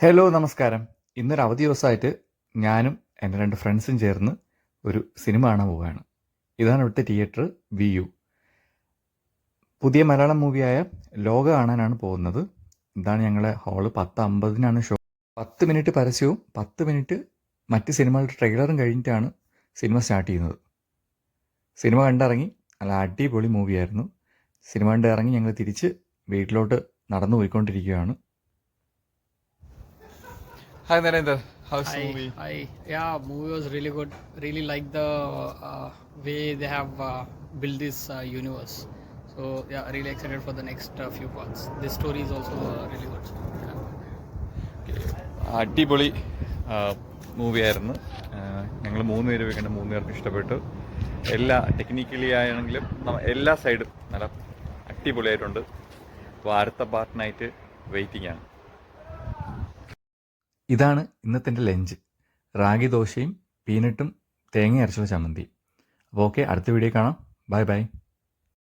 Hello നമസ്കാരം. ഇന്നൊരു അവധി ദിവസമായിട്ട് ഞാനും എൻ്റെ 2 ഫ്രണ്ട്സും ചേർന്ന് ഒരു സിനിമ കാണാൻ പോവുകയാണ്. ഇതാണ് ഇവിടുത്തെ തിയേറ്റർ വി യു. പുതിയ മലയാളം മൂവിയായ ലോക കാണാനാണ് പോകുന്നത്. ഇതാണ് ഞങ്ങളെ ഹാള്. 10:50 ഷോ. 10 മിനിറ്റ് പരസ്യവും 10 മിനിറ്റ് മറ്റ് സിനിമകളുടെ ട്രെയിലറും കഴിഞ്ഞിട്ടാണ് സിനിമ സ്റ്റാർട്ട് ചെയ്യുന്നത്. സിനിമ കണ്ടിറങ്ങി. നല്ല അടിപൊളി മൂവിയായിരുന്നു. സിനിമ കണ്ടിറങ്ങി ഞങ്ങൾ തിരിച്ച് വീട്ടിലോട്ട് നടന്നു പോയിക്കൊണ്ടിരിക്കുകയാണ്. Hi Narendra, how's the movie? Hi. Yeah, movie was really good. Really like the way they have built this universe. So yeah, really excited for the next few parts. This story is also really good. അടിപൊളി മൂവിയായിരുന്നു. ഞങ്ങൾ 3 പേര് പോയിക്കണ്ട്. 3 പേർക്കും ഇഷ്ടപ്പെട്ടു. എല്ലാ technically ആണെങ്കിലും എല്ലാ സൈഡും നല്ല അടിപൊളിയായിട്ടുണ്ട്. അപ്പോൾ അടുത്ത പാർട്ടിനായിട്ട് വെയിറ്റിംഗ് ആണ്. ഇതാണ് ഇന്നത്തെ എൻ്റെ ലഞ്ച്. റാഗി ദോശയും പീനട്ടും തേങ്ങ അരച്ചുള്ള ചമ്മന്തി. അപ്പോൾ ഓക്കെ, അടുത്ത വീഡിയോ കാണാം. Bye bye.